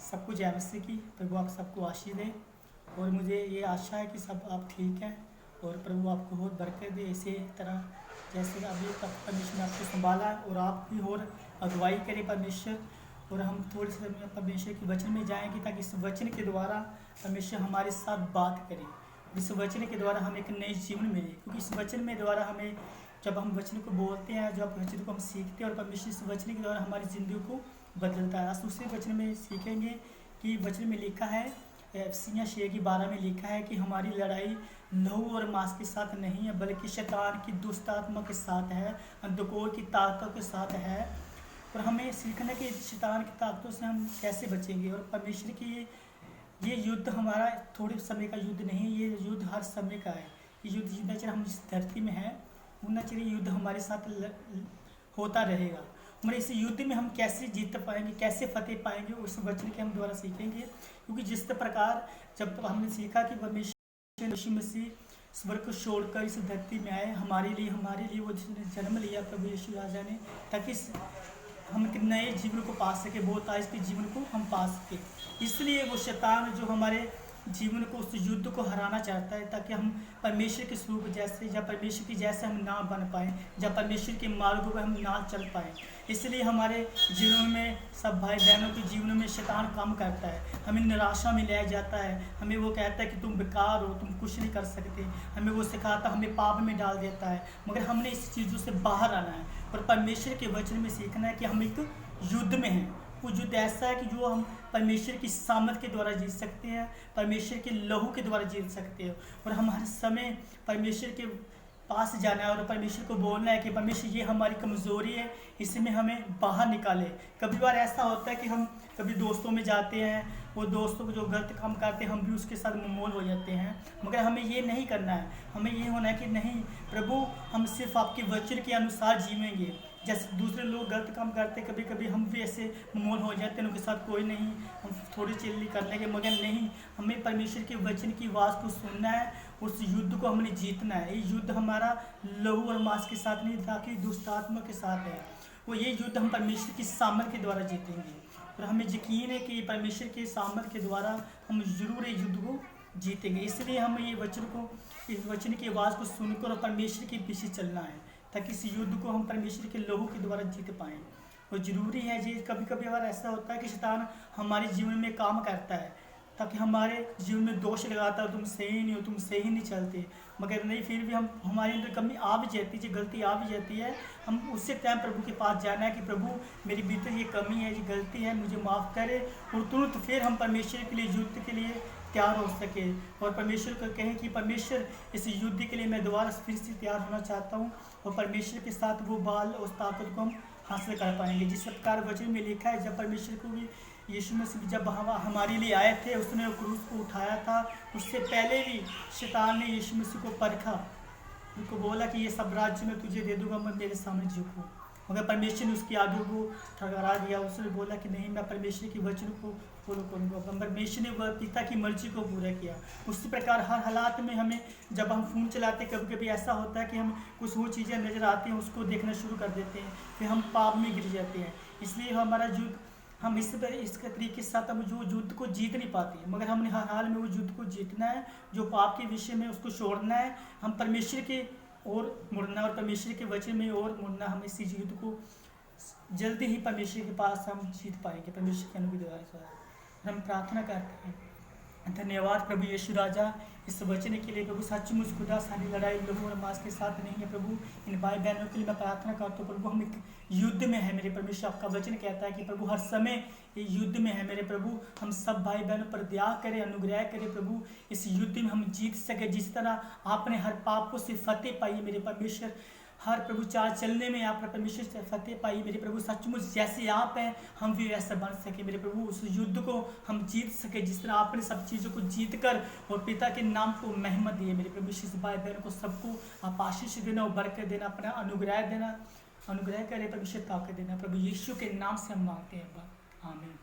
सबको जय मसीह की। प्रभु आप सबको आशीष दे और मुझे ये आशा है कि सब आप ठीक हैं और प्रभु आपको बहुत बरकत दे। इसी तरह जैसे अभी तक परमेश्वर ने आपको संभाला और आप भी और अगुवाई करें परमेश्वर। और हम थोड़ी सी समय परमेश्वर के वचन में जाएंगे ताकि इस वचन के द्वारा परमेश्वर हमारे साथ बात करे। इस वचन के द्वारा हमें एक नई जीवन मिले, क्योंकि इस वचन में द्वारा हमें जब हम वचन को बोलते हैं, जब वचन को हम सीखते हैं और परमेश्वर इस वचन के द्वारा हमारी ज़िंदगी को बदलता है। आज दूसरे वचन में सीखेंगे कि वचन में लिखा है, एफिसियों 6:12 में लिखा है कि हमारी लड़ाई लहू और मांस के साथ नहीं है बल्कि शैतान की दुष्ट आत्मा के साथ है, अंधकार की ताकतों के साथ है। और हमें सीखना कि शैतान की ताकतों से हम कैसे बचेंगे। और परमेश्वर की ये युद्ध हमारा थोड़े समय का युद्ध नहीं, ये युद्ध हर समय का है। ये युद्ध जितना चेर हम इस धरती में हैं उतना चेर युद्ध हमारे साथ होता रहेगा। हमारे इस युद्ध में हम कैसे जीत पाएंगे, कैसे फतेह पाएंगे, उस वचन के हम द्वारा सीखेंगे। क्योंकि जिस प्रकार जब हमने सीखा कि परमेश्वर यीशु मसीह स्वर्ग को छोड़कर इस धरती में आए हमारे लिए वो जिसने जन्म लिया प्रभु यीशु राजा ने, ताकि हम एक नए जीवन को पा सके, बहुत आज के जीवन को हम पा सके। इसलिए वो शैतान जो हमारे जीवन को, उस युद्ध को हराना चाहता है ताकि हम परमेश्वर के स्वरूप जैसे या परमेश्वर की जैसे हम ना बन पाएँ, या परमेश्वर के मार्गों पर हम ना चल पाएँ। इसलिए हमारे जीवन में, सब भाई बहनों के जीवन में शैतान काम करता है, हमें निराशा में ले जाता है, हमें वो कहता है कि तुम बेकार हो, तुम कुछ नहीं कर सकते, हमें वो सिखाता, हमें पाप में डाल देता है। मगर हमने इस चीज़ों से बाहर आना है और परमेश्वर के वचन में सीखना है कि हम एक युद्ध में हैं। वो युद्ध ऐसा है कि जो हम परमेश्वर की सामर्थ के द्वारा जीत सकते हैं, परमेश्वर के लहू के द्वारा जीत सकते हैं। और हम हर समय परमेश्वर के पास जाना है और परमेश्वर को बोलना है कि परमेश्वर ये हमारी कमज़ोरी है, इसमें हमें बाहर निकाले। कभी बार ऐसा होता है कि हम कभी दोस्तों में जाते हैं, वो दोस्तों को जो गलत काम करते हैं हम भी उसके साथ ममोल हो जाते हैं। मगर हमें ये नहीं करना है, हमें ये होना है कि नहीं प्रभु, हम सिर्फ आपके वचन के अनुसार जीवेंगे। जैसे दूसरे लोग गलत काम करते, कभी कभी हम भी ऐसे ममोल हो जाते हैं, उनके साथ कोई नहीं, हम थोड़ी चिल्ली कर लेंगे। मगर नहीं, हमें परमेश्वर के वचन की आवाज़ को सुनना है, उस युद्ध को हमने जीतना है। ये युद्ध हमारा लहू और मांस के साथ नहीं, ताकि दुष्ट आत्मा के साथ है। वो ये युद्ध हम परमेश्वर की सामर्थ के द्वारा जीतेंगे। और हमें यकीन है कि परमेश्वर के सामर्थ के द्वारा हम जरूर ये युद्ध को जीतेंगे। इसलिए हम ये वचन को, इस वचन की आवाज़ को सुनकर और परमेश्वर के पीछे चलना है, ताकि इस युद्ध को हम परमेश्वर के लहू के द्वारा जीत पाएँ। और ज़रूरी है जी, कभी कभी अगर ऐसा होता है कि शैतान हमारे जीवन में काम करता है ताकि हमारे जीवन में दोष लगाता है, तुम सही नहीं हो, तुम सही नहीं चलते। मगर नहीं, फिर भी हम, हमारे अंदर कमी आ भी जाती है, गलती आ भी जाती है, हम उससे टाइम प्रभु के पास जाना है कि प्रभु मेरी भीतर ये कमी है, ये गलती है, मुझे माफ़ करे। और तुरंत फिर हम परमेश्वर के लिए, युद्ध के लिए तैयार हो सके और परमेश्वर को कहें कि परमेश्वर इस युद्ध के लिए मैं दोबारा फिर से तैयार होना चाहता हूँ। और परमेश्वर के साथ वो बाल उस ताकत को हम हासिल कर पाएंगे। जिस प्रकार वचन में लिखा है, जब परमेश्वर को भी यीशु मसीह जब हमारे लिए आए थे, उसने क्रूस को उठाया था, उससे पहले भी शैतान ने यीशु मसीह को परखा, उनको बोला कि ये सब राज्य मैं तुझे दे दूंगा, मैं मेरे सामने झुकूँ। मगर परमेश्वर ने उसकी आगे को ठहरा दिया। उसने बोला कि नहीं, मैं परमेश्वर के वचन को फॉलो करूँगा। परमेश्वर ने वह पिता की मर्जी को पूरा किया। उसी प्रकार हर हालात में हमें, जब हम फ़ोन चलाते, कभी कभी ऐसा होता है कि हम कुछ वो चीज़ें नज़र आती हैं, उसको देखना शुरू कर देते हैं, फिर हम पाप में गिर जाते हैं। इसलिए हमारा युद्ध, हम इसके तरीके के साथ हम जो युद्ध को जीत नहीं पाते, मगर हमने हर हाल में वो युद्ध को जीतना है। जो पाप के विषय में उसको छोड़ना है, हम परमेश्वर के और मुड़ना और परमेश्वर के वचन में और मुड़ना। हम इसी युद्ध को जल्दी ही परमेश्वर के पास हम जीत पाएंगे, परमेश्वर के अनुग्रह द्वारा। हम प्रार्थना करते हैं, धन्यवाद प्रभु यीशु राजा इस वचन के लिए। प्रभु सचमुच खुदा, सारी लड़ाई लहू और मांस के साथ नहीं है प्रभु। इन भाई बहनों के लिए मैं प्रार्थना करता हूँ प्रभु, हम एक युद्ध में है मेरे परमेश्वर। आपका वचन कहता है कि प्रभु हर समय ये युद्ध में है मेरे प्रभु। हम सब भाई बहनों पर दया करें, अनुग्रह करें प्रभु, इस युद्ध में हम जीत सके। जिस तरह आपने हर पापों से फतेह पाई मेरे परमेश्वर, हर प्रभु चाल चलने में आपने परमेश्वर से फतेह पाई मेरे प्रभु। सचमुच जैसे आप हैं हम भी वैसा बन सके मेरे प्रभु, उस युद्ध को हम जीत सके जिस तरह आपने सब चीज़ों को जीत कर और पिता के नाम को महिमा दिए मेरे प्रभु। इस भाई बहन को सबको आप आशीष देना और बरकत देना, अपना अनुग्रह देना, अनुग्रह करे परमेश्वर, ताकत देना प्रभु। यीशु के नाम से हम मांगते हैं, आमीन।